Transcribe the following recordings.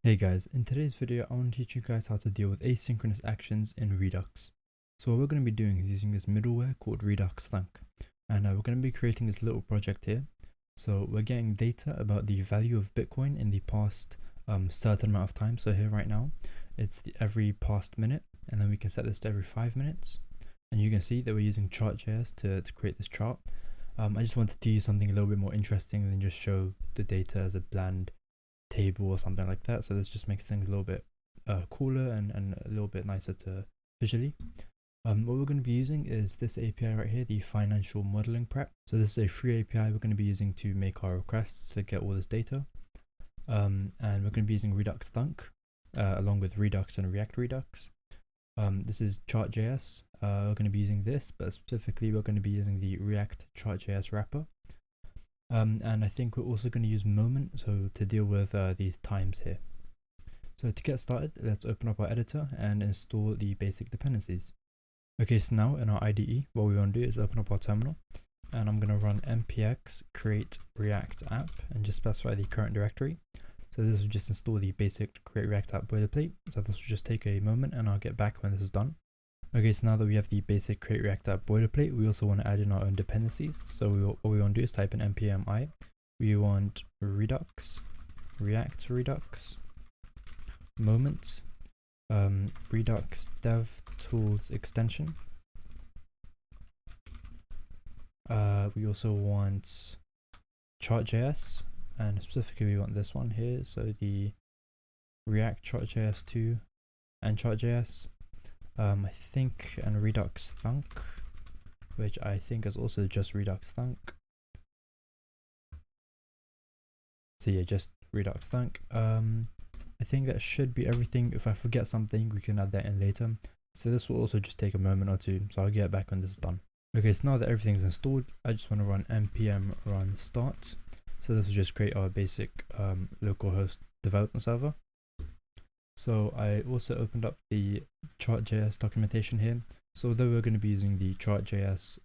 Hey guys, in today's video I want to teach you guys how to deal with asynchronous actions in Redux. So what we're going to be doing is using this middleware called redux-thunk, and we're going to be creating this little project here. So we're getting data about the value of Bitcoin in the past certain amount of time. So here right now it's every past minute, and then we can set this to every 5 minutes, and you can see that we're using Chart.js to create this chart. I just wanted to use something a little bit more interesting than just show the data as a bland table or something like that. So this just makes things a little bit cooler and a little bit nicer to visually. What we're going to be using is this API right here, the financial modeling prep. So this is a free API we're going to be using to make our requests to get all this data. And we're going to be using redux-thunk along with Redux and react-redux. This is Chart.js. We're going to be using this, but specifically we're going to be using the react-chartjs wrapper. And I think we're also going to use moment to deal with these times here. So to get started, let's open up our editor and install the basic dependencies. Okay, so now in our IDE, what we want to do is open up our terminal, and I'm going to run npx create react app and just specify the current directory. So this will just install the basic create react app boilerplate. So this will just take a moment and I'll get back when this is done. Okay, so now that we have the basic create react app boilerplate, we also want to add in our own dependencies. So what we want to do is type in npm I. We want redux, react-redux, moment, redux dev tools extension. We also want Chart.js, and specifically we want this one here. So the react-chartjs 2 and Chart.js. I think, and redux-thunk, which I think is also just redux-thunk. So yeah, just redux-thunk. I think that should be everything. If I forget something, we can add that in later. So this will also just take a moment or two, so I'll get back when this is done. Okay, so now that everything's installed, I just want to run npm run start. So this will just create our basic localhost development server. So I also opened up the Chart.js documentation here. So although we're going to be using the Chart.js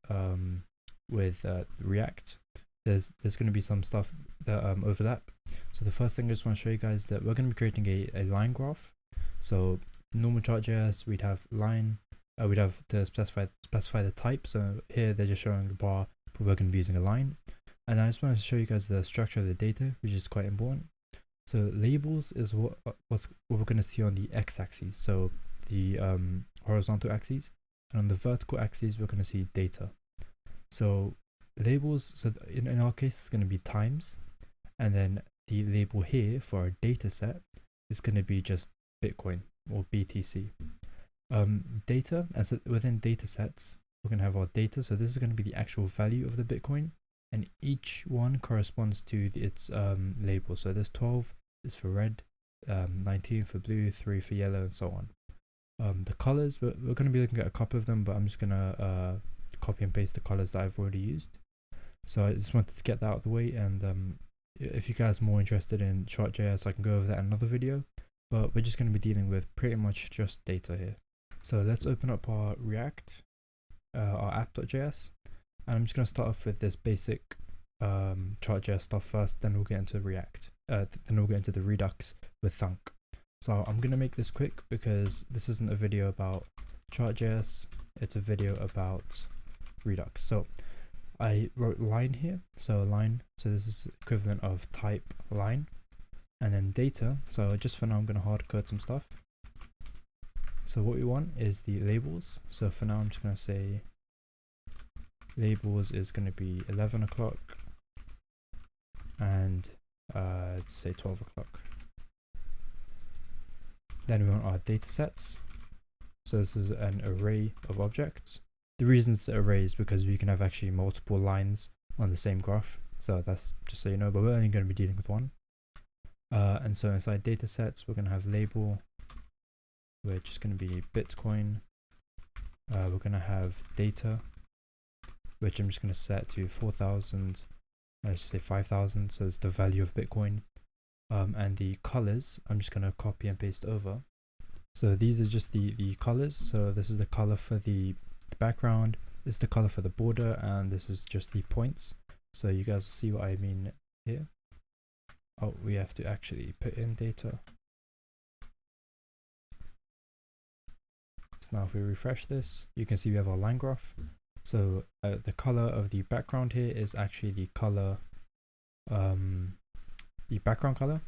with React, there's going to be some stuff that overlap. So the first thing I just want to show you guys that we're going to be creating a line graph. So normal Chart.js, we'd have line, we'd have to specify the type. So here they're just showing a bar, but we're going to be using a line. And I just wanted to show you guys the structure of the data, which is quite important. So labels is what we're going to see on the x-axis, so the horizontal axis, and on the vertical axis we're going to see data. So labels, so in our case it's going to be times, and then the label here for our data set is going to be just Bitcoin or BTC. Data, and so within data sets we're going to have our data, so this is going to be the actual value of the Bitcoin, and each one corresponds to its label. So there's 12 is for red, 19 for blue, 3 for yellow, and so on. The colors, we're going to be looking at a couple of them, but I'm just going to copy and paste the colors that I've already used. So I just wanted to get that out of the way, and if you guys are more interested in Chart.js, I can go over that in another video, but we're just going to be dealing with pretty much just data here. So let's open up our React, our app.js. And I'm just going to start off with this basic Chart.js stuff first, then we'll get into React, then we'll get into the Redux with Thunk. So I'm going to make this quick because this isn't a video about Chart.js, it's a video about Redux. So I wrote line here, so line, so this is equivalent of type line, and then data. So just for now I'm going to hard code some stuff. So what we want is the labels. So for now I'm just going to say labels is going to be 11 o'clock and say 12 o'clock. Then we want our data sets. So this is an array of objects. The reason it's an array is because we can have actually multiple lines on the same graph. So that's just so you know, but we're only going to be dealing with one. And so inside data sets, we're going to have label, which is going to be Bitcoin. We're going to have data, which I'm just going to set to 4,000, let's just say 5,000, so it's the value of Bitcoin. And the colors, I'm just going to copy and paste over. So these are just the colors. So this is the color for the background, this is the color for the border, and this is just the points. So you guys will see what I mean here. Oh, we have to actually put in data. So now if we refresh this, you can see we have our line graph. So the color of the background here is actually the color, the background color.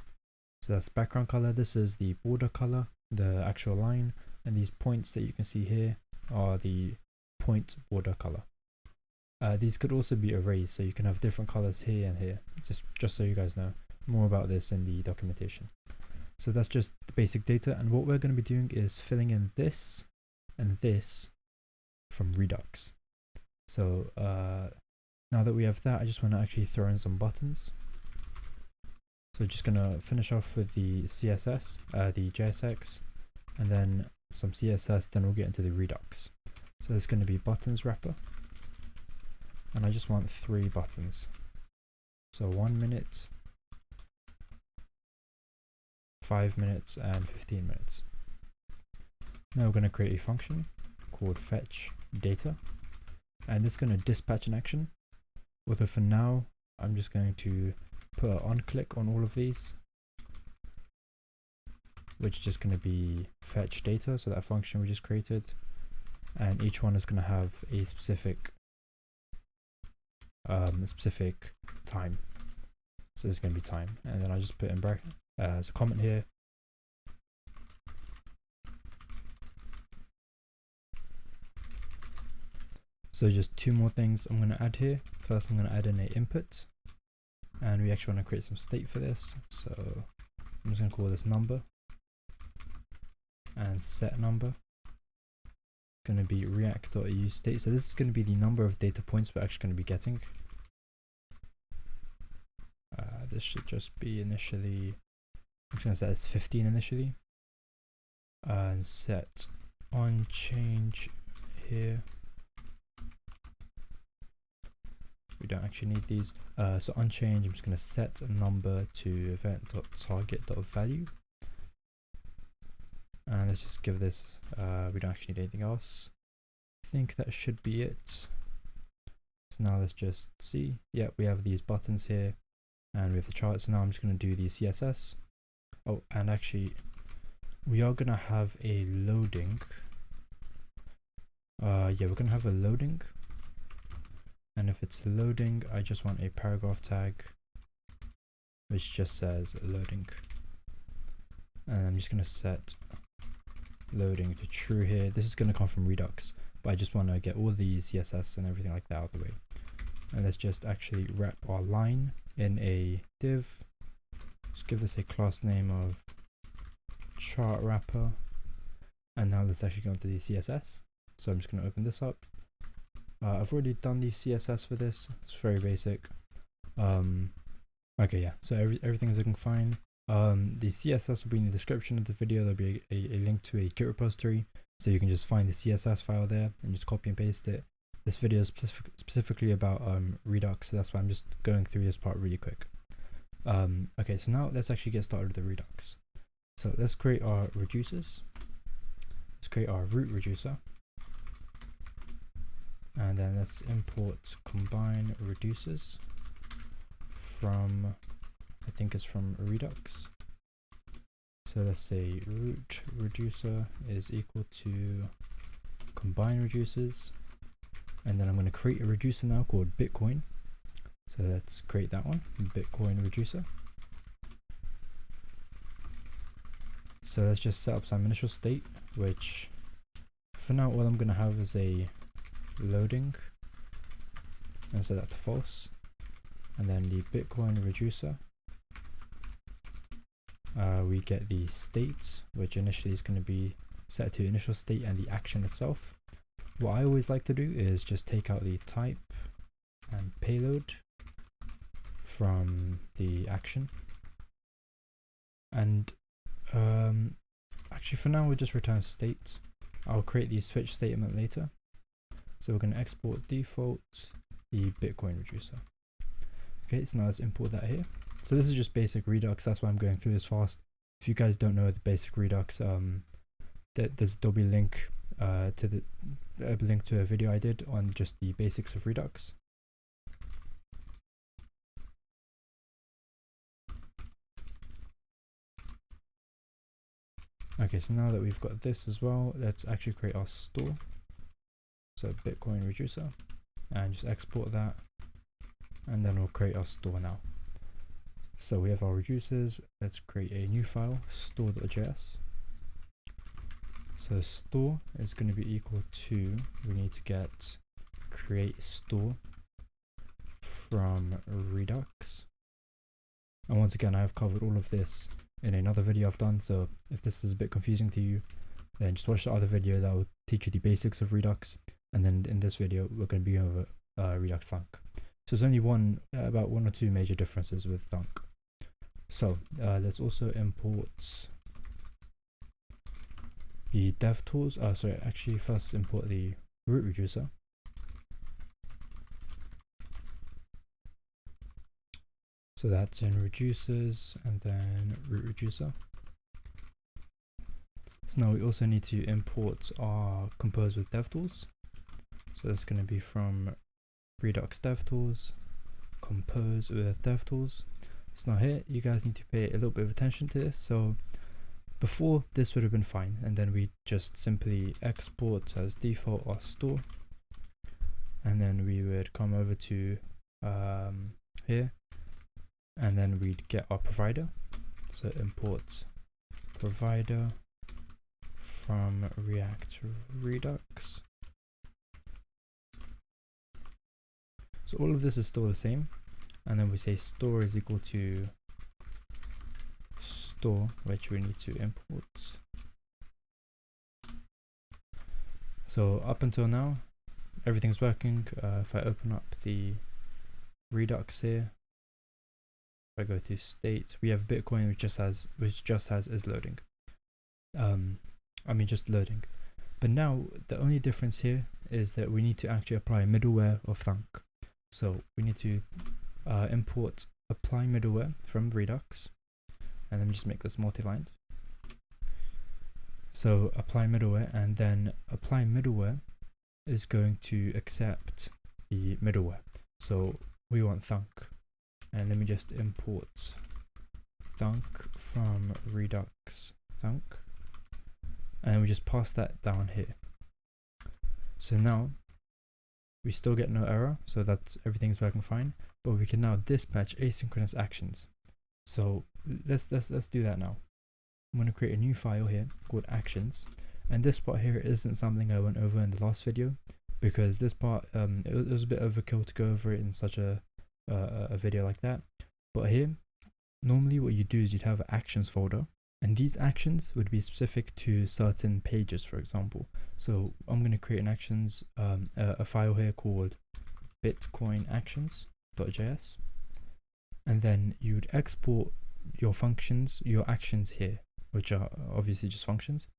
So that's background color. This is the border color, the actual line, and these points that you can see here are the point border color. These could also be arrays, so you can have different colors here and here, just so you guys know. More about this in the documentation. So that's just the basic data, and what we're going to be doing is filling in this and this from Redux. So now that we have that, I just want to actually throw in some buttons. So just going to finish off with the CSS, the JSX, and then some CSS, then we'll get into the Redux. So there's going to be buttons wrapper, and I just want 3 buttons. So 1 minute, 5 minutes, and 15 minutes. Now we're going to create a function called fetch data, and this is going to dispatch an action. Although for now, I'm just going to put an on click on all of these, which is just going to be fetch data, so that function we just created, and each one is going to have a specific time. So it's going to be time, and then I just put in bracket as a comment here. So just 2 more things I'm going to add here. First, I'm going to add in an input, and we actually want to create some state for this. So I'm just going to call this number, and set number going to be react.use state. So this is going to be the number of data points we're actually going to be getting. This should just be initially, I'm just going to set this 15 initially, and set on change here. We don't actually need these. So on change, I'm just going to set a number to event.target.value. And let's just give this, we don't actually need anything else. I think that should be it. So now let's just see. Yeah, we have these buttons here, and we have the chart. So now I'm just going to do the CSS. Oh, and actually, we are going to have a loading. Yeah, we're going to have a loading. And if it's loading, I just want a paragraph tag, which just says loading. And I'm just going to set loading to true here. This is going to come from Redux, but I just want to get all the CSS and everything like that out of the way. And let's just actually wrap our line in a div. Just give this a class name of chart wrapper. And now let's actually go into the CSS. So I'm just going to open this up. I've already done the CSS for this. It's very basic. Okay, yeah. So everything is looking fine. The CSS will be in the description of the video. There'll be a link to a Git repository, so you can just find the CSS file there and just copy and paste it. This video is specifically about Redux, so that's why I'm just going through this part really quick. Okay, so now let's actually get started with the Redux. So let's create our reducers. Let's create our root reducer. And then let's import combine reducers from, I think it's from Redux. So let's say root reducer is equal to combine reducers. And then I'm going to create a reducer now called Bitcoin. So let's create that one, Bitcoin reducer. So let's just set up some initial state, which for now all I'm going to have is a loading, and set that to false. And then the Bitcoin reducer, we get the state, which initially is going to be set to initial state and the action itself. What I always like to do is just take out the type and payload from the action. And actually for now we'll just return state. I'll create the switch statement later. So we're going to export default the Bitcoin reducer. Okay, so now let's import that here. So this is just basic Redux, that's why I'm going through this fast. If you guys don't know the basic Redux, there'll be a link to a video I did on just the basics of Redux. Okay, so now that we've got this as well, let's actually create our store. So Bitcoin reducer, and just export that, and then we'll create our store now. So we have our reducers. Let's create a new file, store.js. So store is going to be equal to, we need to get create store from redux. And once again, I've covered all of this in another video I've done, so if this is a bit confusing to you, then just watch the other video that will teach you the basics of Redux. And then in this video, we're going to be over redux-thunk. So there's only about one or two major differences with thunk. So let's also import the dev tools. Actually first import the root reducer. So that's in reducers and then root reducer. So now we also need to import our compose with DevTools. So that's going to be from Redux DevTools, compose with DevTools. So now here you guys need to pay a little bit of attention to this. So before this would have been fine, and then we just simply export as default our store, and then we would come over to here, and then we'd get our provider. So import provider from react-redux. So all of this is still the same, and then we say store is equal to store, which we need to import. So up until now, everything's working. If I open up the Redux here, if I go to state, we have Bitcoin which just has is loading. Just loading. But now the only difference here is that we need to actually apply middleware of thunk. So we need to import apply middleware from Redux, and let me just make this multi-lined. So apply middleware, and then apply middleware is going to accept the middleware. So we want thunk, and let me just import thunk from redux-thunk, and we just pass that down here. So now we still get no error, so that's everything's working fine, but we can now dispatch asynchronous actions. So let's do that now. I'm going to create a new file here called actions, and this part here isn't something I went over in the last video, because this part it was a bit overkill to go over it in such a video like that. But here, normally what you do is you'd have an actions folder, and these actions would be specific to certain pages, for example. So I'm going to create an actions a file here called Bitcoin actions.js, and then you would export your functions, your actions here, which are obviously just functions.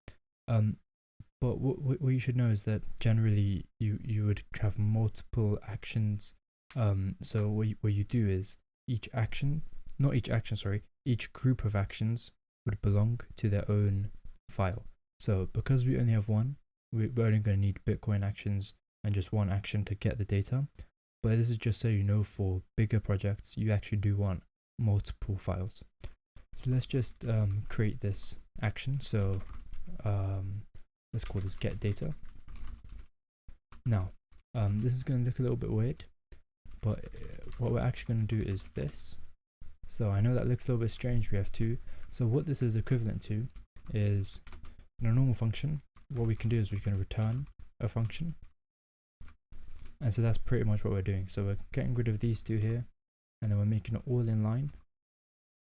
But what you should know is that generally you would have multiple actions. So what you do is each group of actions would belong to their own file. So because we only have one, we're only going to need Bitcoin actions and just one action to get the data. But this is just so you know, for bigger projects, you actually do want multiple files. So let's just create this action. So let's call this get data. Now, this is going to look a little bit weird, but what we're actually going to do is this. So I know that looks a little bit strange, we have two. So what this is equivalent to is, in a normal function, what we can do is we can return a function. And so that's pretty much what we're doing. So we're getting rid of these two here, and then we're making it all in line,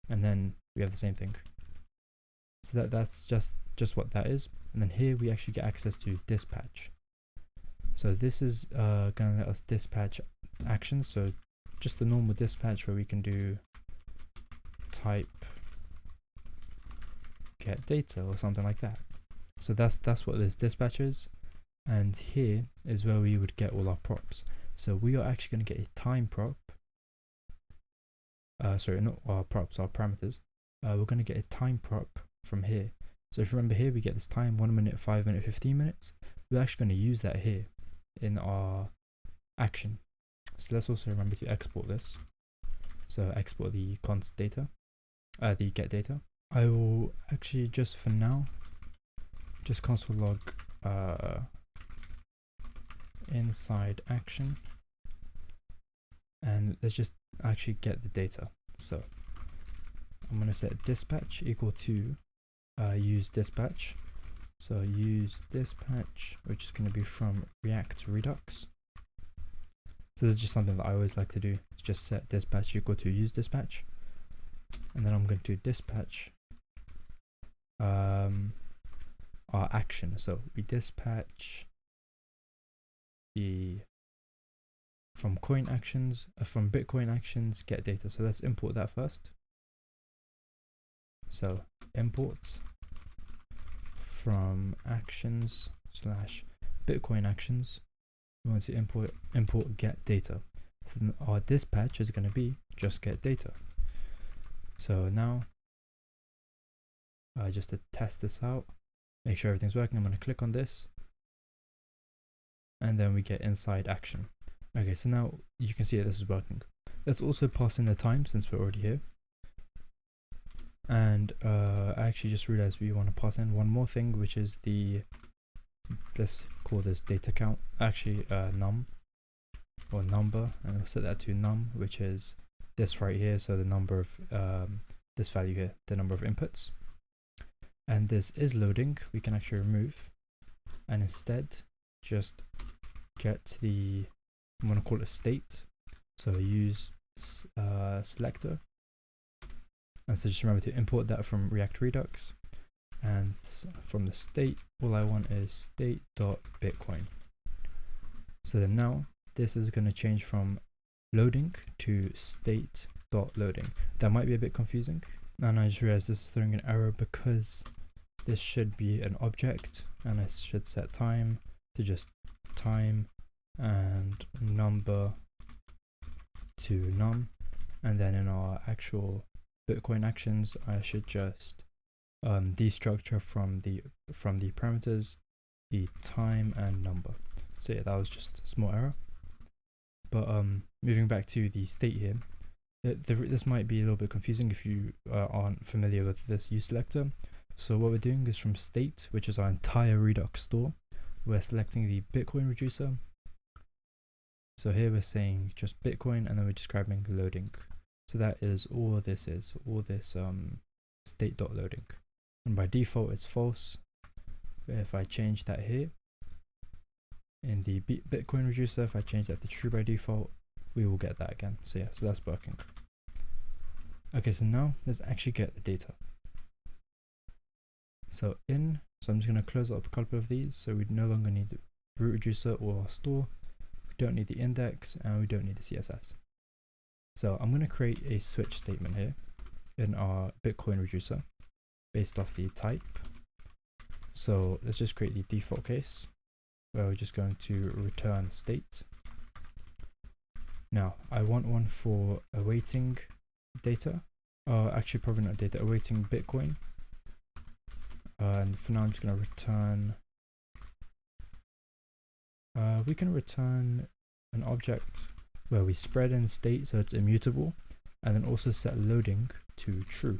and then we have the same thing. So that's just what that is. And then here we actually get access to dispatch. So this is going to let us dispatch actions. So just a normal dispatch where we can do type get data or something like that. So that's what this dispatch is, and here is where we would get all our props. So we are actually going to get a time prop. Sorry, not our props, our parameters. We're going to get a time prop from here. So if you remember here, we get this time 1 minute, 5 minutes, 15 minutes. We're actually going to use that here in our action. So let's also remember to export this. So export the const data, the get data. I will actually just for now just console log inside action, and let's just actually get the data. So I'm going to set dispatch equal to use dispatch. So use dispatch, which is going to be from react-redux. So this is just something that I always like to do. It's just set dispatch equal to use dispatch, and then I'm going to dispatch our action. So we dispatch the from Bitcoin actions get data. So let's import that first. So import from actions / Bitcoin actions. We want to import get data. So then our dispatch is going to be just get data. So now just to test this out, make sure everything's working, I'm going to click on this, and then we get inside action. Okay, so now you can see that this is working. Let's also pass in the time since we're already here. And I actually just realized we want to pass in one more thing, which is let's call this data count, actually num or number, and we'll set that to num, which is this right here. So the number of this value here, the number of inputs. And this is loading, we can actually remove, and instead just get I'm going to call it state. So use selector. And so just remember to import that from react-redux, and from the state, all I want is state.bitcoin. So then now this is going to change from loading to state.loading. That might be a bit confusing, and I just realized this is throwing an error because this should be an object, and I should set time to just time and number to num, and then in our actual Bitcoin actions I should just destructure from the parameters the time and number. So yeah, that was just a small error. But moving back to the state here, this might be a little bit confusing if you aren't familiar with this use selector. So what we're doing is from state, which is our entire Redux store, we're selecting the Bitcoin reducer. So here we're saying just Bitcoin, and then we're describing loading. So that is all this state.loading. And by default it's false. But if I change that here in the Bitcoin reducer, if I change that to true by default, we will get that again. So yeah, so that's working. Okay, so now let's actually get the data. So I'm just going to close up a couple of these. So we no longer need the root reducer or our store. We don't need the index, and we don't need the CSS. So I'm going to create a switch statement here in our Bitcoin reducer based off the type. So let's just create the default case where we're just going to return state. Now I want one for awaiting data, actually probably not data, awaiting Bitcoin. And for now I'm just going to return, we can return an object where we spread in state so it's immutable, and then also set loading to true.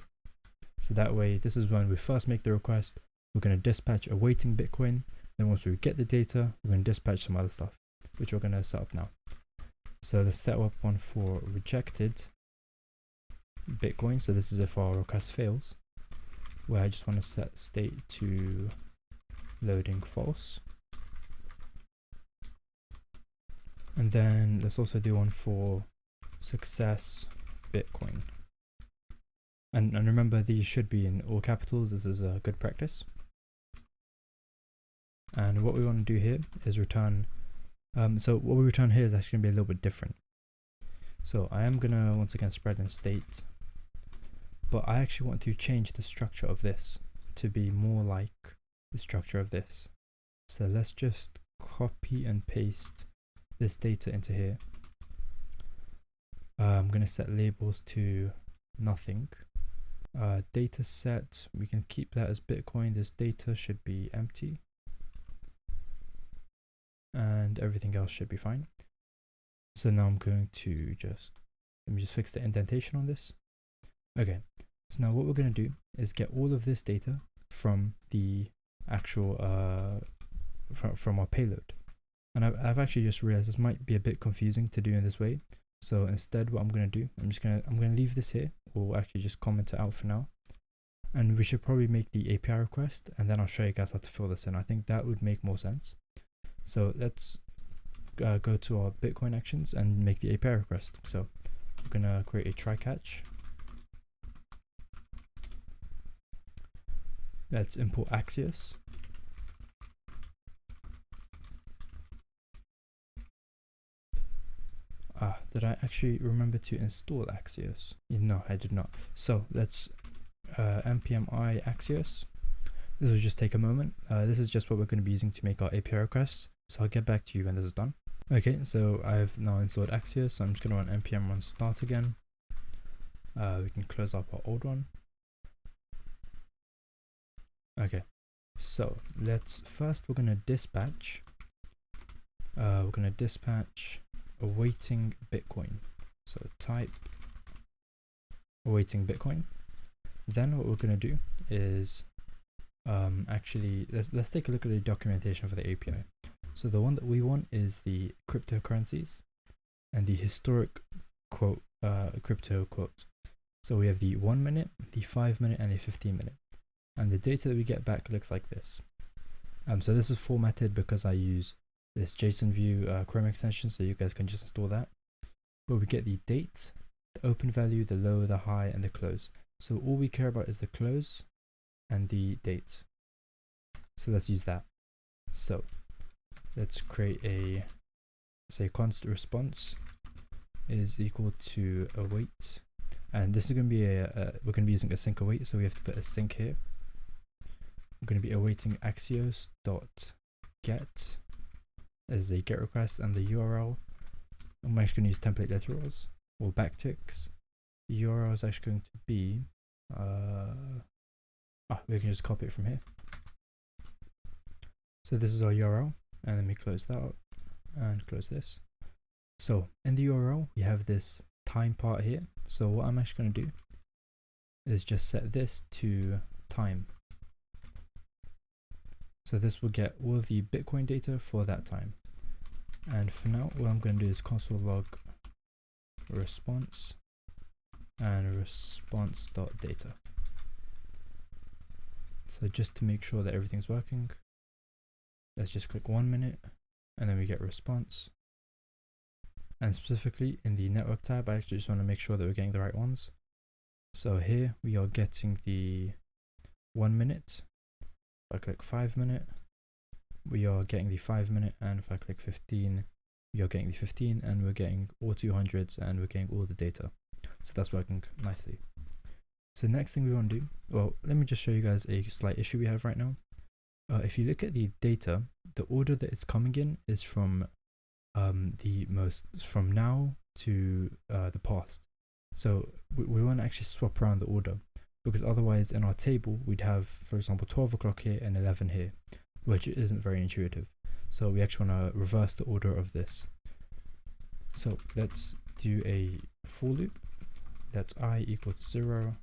So that way, this is when we first make the request, we're going to dispatch awaiting Bitcoin. Then once we get the data, we're going to dispatch some other stuff, which we're going to set up now. So let's set up one for rejected Bitcoin. So this is if our request fails, where I just want to set state to loading false. And then let's also do one for success Bitcoin. And remember, these should be in all capitals. This is a good practice. And what we want to do here is return, so what we return here is actually going to be a little bit different. So I am going to once again spread in state, but I actually want to change the structure of this to be more like the structure of this. So let's just copy and paste this data into here. I'm going to set labels to nothing. Data set, we can keep that as Bitcoin. This data should be empty, and everything else should be fine. So now I'm going to let me just fix the indentation on this. Okay, so now what we're going to do is get all of this data from the actual from our payload. And I've actually just realized this might be a bit confusing to do in this way. So instead, what I'm going to do, I'm going to leave this here, or actually just comment it out for now. And we should probably make the API request, and then I'll show you guys how to fill this in. I think that would make more sense. So let's go to our Bitcoin actions and make the API request. So we're going to create a try catch. Let's import Axios. Did I actually remember to install Axios? No, I did not. So let's npm I Axios. This will just take a moment. This is just what we're going to be using to make our API requests. So I'll get back to you when this is done. Okay, so I've now installed Axios. So I'm just going to run npm run start again. We can close up our old one. Okay, so let's first, we're going to dispatch. Awaiting Bitcoin. So type awaiting Bitcoin. Then what we're going to do is actually let's take a look at the documentation for the API. So the one that we want is the cryptocurrencies and the historic quote crypto quote. So we have the 1 minute, the 5 minute, and the 15 minute. And the data that we get back looks like this. So this is formatted because I use this JSON view Chrome extension, so you guys can just install that. But we get the date, the open value, the low, the high, and the close. So all we care about is the close and the date. So let's use that. So let's create a, say, const response is equal to await. And this is going to be we're going to be using async await, so we have to put async here. We're going to be awaiting Axios dot get as a get request, and the URL, I'm actually going to use template literals or backticks. The URL is actually going to be we can just copy it from here. So this is our URL, and then we close that up and close this. So in the URL we have this time part here. So what I'm actually going to do is just set this to time. So this will get all of the Bitcoin data for that time. And for now, what I'm going to do is console log response and response.data. So just to make sure that everything's working, let's just click 1 minute and then we get response. And specifically in the network tab, I actually just want to make sure that we're getting the right ones. So here we are getting the 1 minute. If I click 5 minute, we are getting the 5 minute, and if I click 15, we are getting the 15, and we're getting all 200s, and we're getting all the data. So that's working nicely. So next thing we want to do, well, let me just show you guys a slight issue we have right now. If you look at the data, the order that it's coming in is from from now to the past. So we want to actually swap around the order, because otherwise in our table we'd have, for example, 12 o'clock here and 11 here, which isn't very intuitive. So we actually want to reverse the order of this. So let's do a for loop. That's I equals 0.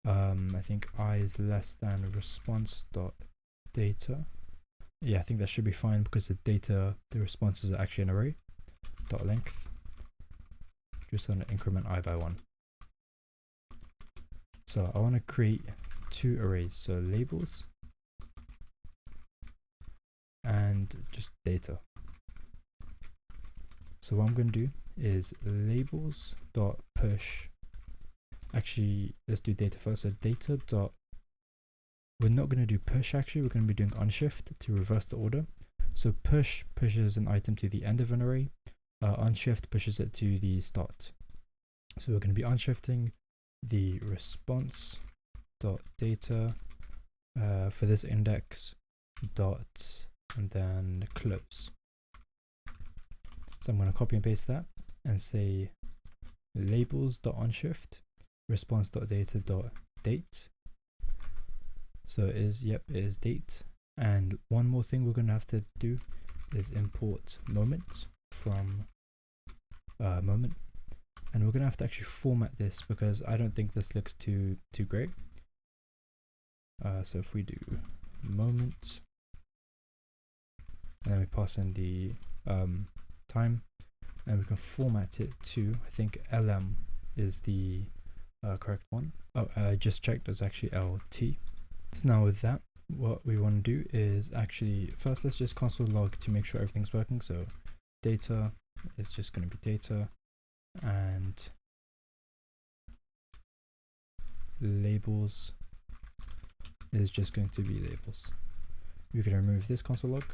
I think I is less than response.data. Yeah, I think that should be fine because the responses are actually an array. Dot length. Just going to increment I by 1. So I want to create 2 arrays. So labels and just data. So what I'm going to do is labels dot push. Actually, let's do data first. So data dot, we're not going to do push actually, we're going to be doing unshift to reverse the order. So push pushes an item to the end of an array, unshift pushes it to the start. So we're going to be unshifting the response dot data for this index dot and then close. So I'm going to copy and paste that and say labels dot unshift response.data.date. So it is, yep, it is date. And one more thing we're going to have to do is import moment from moment. And we're going to have to actually format this because I don't think this looks too great. So if we do moment, and then we pass in the time, and we can format it to, I think LM is the correct one. Oh, I just checked, it's actually LT. So now with that, what we want to do is actually, first let's just console log to make sure everything's working. So data is just going to be data, and labels is just going to be labels. We can remove this console log,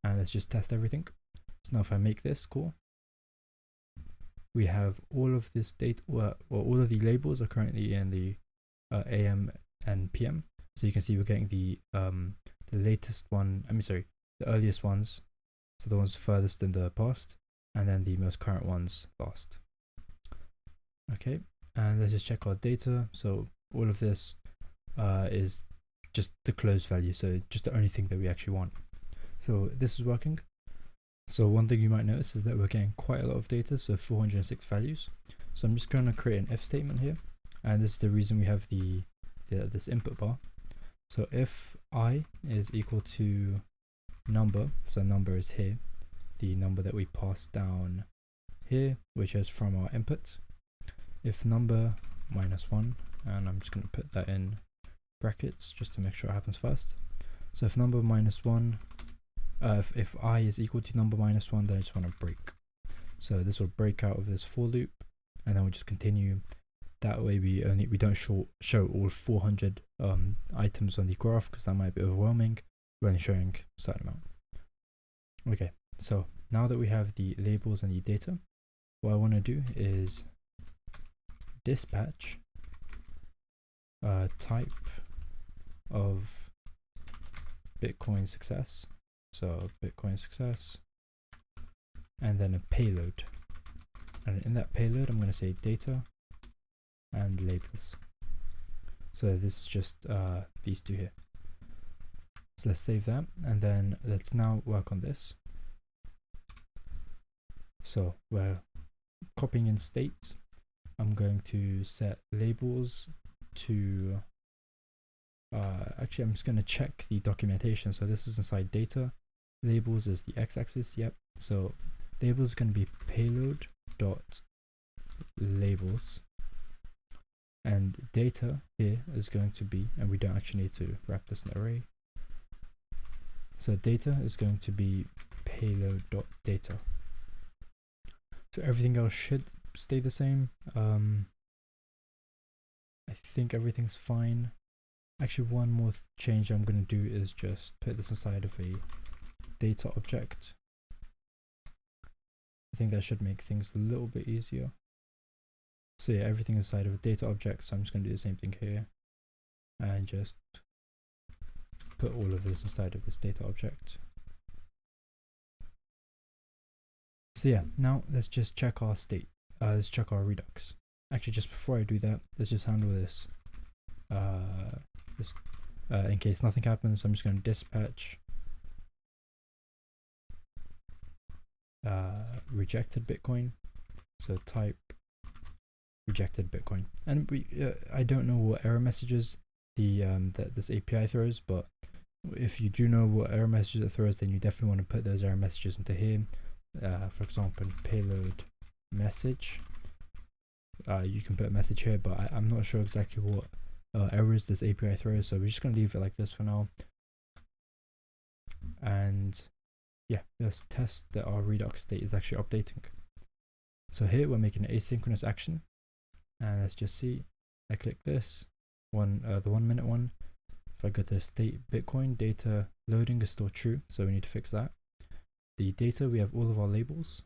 and let's just test everything. So now if I make this call, we have all of this data, well, all of the labels are currently in the AM and PM. So you can see we're getting the latest one, the earliest ones, so the ones furthest in the past, and then the most current ones last. Okay, and let's just check our data. So all of this is just the closed value, so just the only thing that we actually want. So this is working. So one thing you might notice is that we're getting quite a lot of data, so 406 values. So I'm just going to create an if statement here, and this is the reason we have this input bar. So if I is equal to number, so number is here, the number that we pass down here, which is from our input. If number -1, and I'm just going to put that in brackets just to make sure it happens first. So if number -1, if I is equal to number -1, then I just want to break. So this will break out of this for loop, and then we'll just continue. That way we don't show all 400 items on the graph, because that might be overwhelming. We're only showing a certain amount. Okay, so now that we have the labels and the data, what I want to do is dispatch type of Bitcoin success. So Bitcoin success, and then a payload. And in that payload, I'm going to say data and labels. So this is just these two here. So let's save that, and then let's now work on this. So we're copying in state. I'm going to set labels to actually I'm just going to check the documentation. So this is inside data, labels is the x-axis. Yep. So labels is going to be payload dot labels, and data here is going to be, and we don't actually need to wrap this in an array, so data is going to be payload dot data. So everything else should stay the same. I think everything's fine. Actually, one more change I'm going to do is just put this inside of a data object. I think that should make things a little bit easier. So yeah, everything inside of a data object. So I'm just going to do the same thing here, and just put all of this inside of this data object. So yeah, now let's just check our state. Let's check our Redux. Actually, just before I do that, let's just handle this. In case nothing happens, I'm just going to dispatch rejected Bitcoin. So type rejected Bitcoin, and I don't know what error messages that this API throws, but if you do know what error messages it throws, then you definitely want to put those error messages into here. For example, payload message. You can put a message here, but I'm not sure exactly what errors this API throws, so we're just going to leave it like this for now. And yeah, let's test that our Redux state is actually updating. So here we're making an asynchronous action, and let's just see. I click this one, the 1 minute one. If I go to state Bitcoin, data loading is still true, so we need to fix that. The data, we have all of our labels,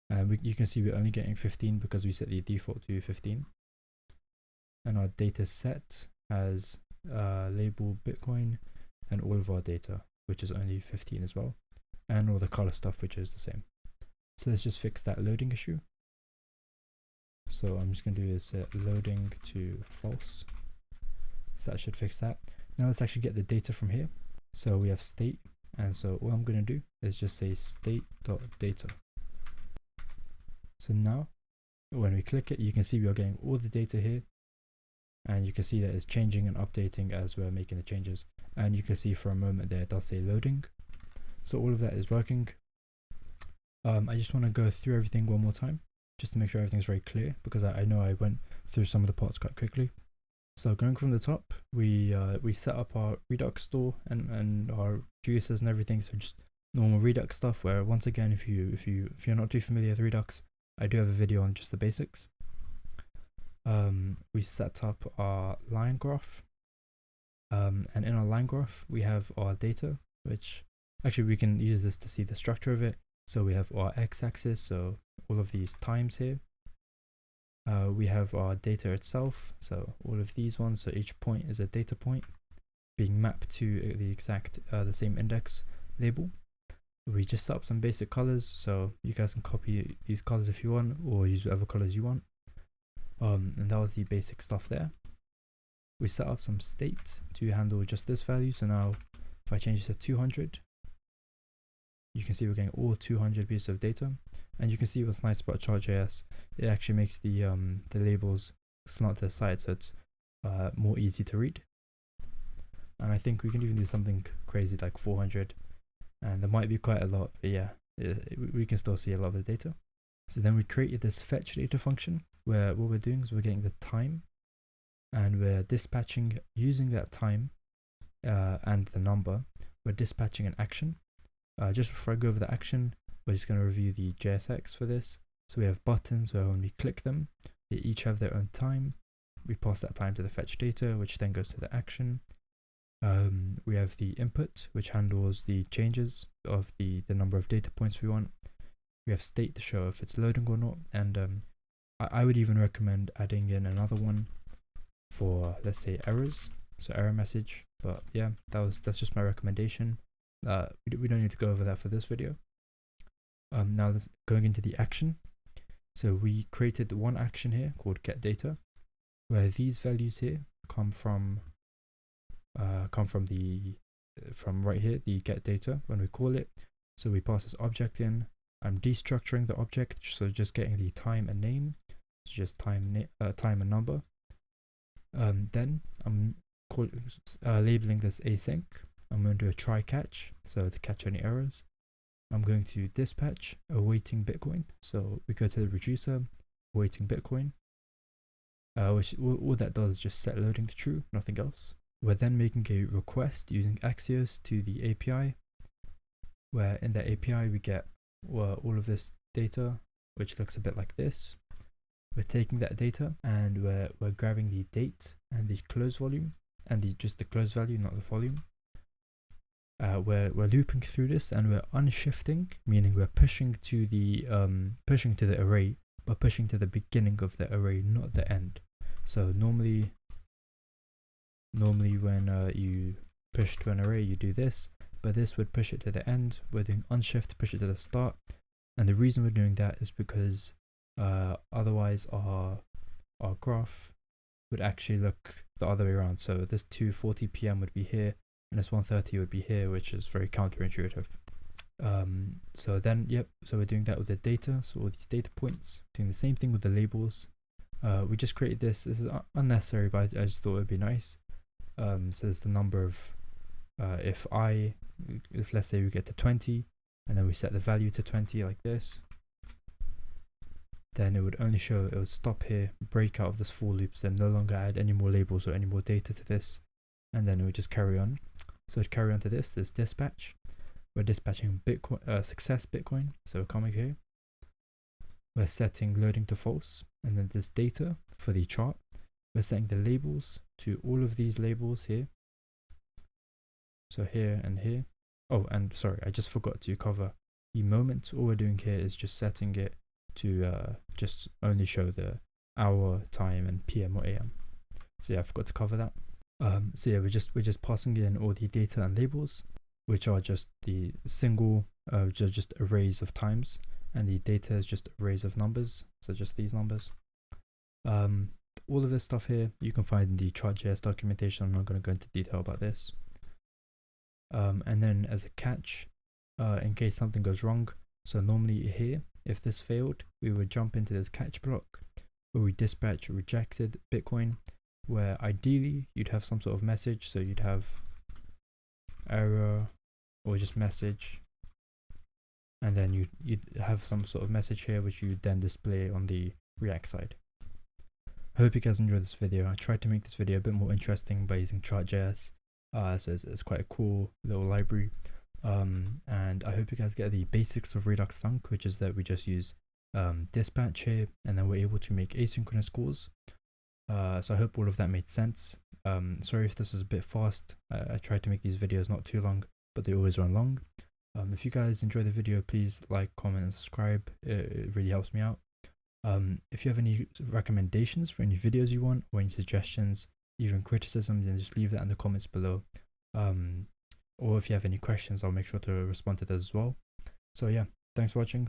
and you can see we're only getting 15 because we set the default to 15. And our data set has label Bitcoin and all of our data, which is only 15 as well, and all the color stuff, which is the same. So let's just fix that loading issue. So I'm just going to do is set loading to false. So that should fix that. Now let's actually get the data from here. So we have state, and so all I'm going to do is just say state.data. So now when we click it, you can see we are getting all the data here, and you can see that it's changing and updating as we're making the changes. And you can see for a moment there it does say loading. So all of that is working. I just want to go through everything one more time just to make sure everything's very clear, because I know I went through some of the parts quite quickly. So going from the top, we set up our Redux store and our juices and everything. So just normal Redux stuff, where once again, if you're not too familiar with Redux, I do have a video on just the basics. We set up our line graph, and in our line graph we have our data, which actually we can use this to see the structure of it. So we have our x-axis, so all of these times here. We have our data itself, so all of these ones, so each point is a data point being mapped to the exact the same index label. We just set up some basic colors, so you guys can copy these colors if you want, or use whatever colors you want. And that was the basic stuff there. We set up some state to handle just this value. So now if I change it to 200, you can see we're getting all 200 pieces of data. And you can see what's nice about Chart.js, it actually makes the labels slant to the side, so it's more easy to read. And I think we can even do something crazy like 400, and there might be quite a lot, but yeah, we can still see a lot of the data. So then we created this fetch data function, where what we're doing is we're getting the time, and we're dispatching using that time and the number. We're dispatching an action. Just before I go over the action, we're just going to review the JSX for this. So we have buttons where when we click them, they each have their own time. We pass that time to the fetch data, which then goes to the action. We have the input, which handles the changes of the number of data points we want. We have state to show if it's loading or not. And I would even recommend adding in another one for, let's say, errors. So error message. But yeah, that's just my recommendation. We don't need to go over that for this video. Now let's going into the action. So we created one action here called get data, where these values here come from right here, the get data when we call it. So we pass this object in. I'm destructuring the object, so just getting the time and name, so just time and number. Then I'm labeling this async. I'm going to do a try catch, so to catch any errors. I'm going to dispatch awaiting Bitcoin. So we go to the reducer, awaiting Bitcoin, which all that does is just set loading to true, nothing else. We're then making a request using Axios to the API, where in the API we get all of this data, which looks a bit like this. We're taking that data and we're grabbing the date and the close volume, and just the close value, not the volume. We're looping through this, and we're unshifting, meaning we're pushing to the array, but pushing to the beginning of the array, not the end. So normally when you push to an array, you do this, but this would push it to the end. We're doing unshift to push it to the start, and the reason we're doing that is because otherwise our graph would actually look the other way around. So this 2:40 p.m. would be here, and this 1:30 would be here, which is very counterintuitive. So we're doing that with the data, so all these data points. Doing the same thing with the labels. We just created this. This is unnecessary, but I just thought it would be nice. So there's the number of if let's say we get to 20, and then we set the value to 20 like this, then it would stop here, break out of this for loops, then no longer add any more labels or any more data to this, and then it would just carry on. So to carry on to this is dispatch. We're dispatching Bitcoin, success Bitcoin. So we're coming here, we're setting loading to false, and then this data for the chart, we're setting the labels to all of these labels here. So here and here. Oh, and sorry, I just forgot to cover the moment. All we're doing here is just setting it to just only show the hour, time, and PM or AM. So yeah, I forgot to cover that. So yeah, we're just passing in all the data and labels, which are just the single, just arrays of times, and the data is just arrays of numbers. So just these numbers. All of this stuff here you can find in the Chart.js documentation. I'm not going to go into detail about this. And then as a catch, in case something goes wrong. So normally here, if this failed, we would jump into this catch block where we dispatch rejected Bitcoin. where ideally you'd have some sort of message. So you'd have error or just message, and then you'd have some sort of message here which you then display on the React side. I hope you guys enjoyed this video. I tried to make this video a bit more interesting by using Chart.js, so it's quite a cool little library, and I hope you guys get the basics of redux-thunk, which is that we just use dispatch here, and then we're able to make asynchronous calls. So I hope all of that made sense. Sorry if this was a bit fast. I tried to make these videos not too long, but they always run long. If you guys enjoy the video, please like, comment, and subscribe. It really helps me out. If you have any recommendations for any videos you want, or any suggestions, even criticism, then just leave that in the comments below. Or if you have any questions, I'll make sure to respond to those as well. So yeah, thanks for watching.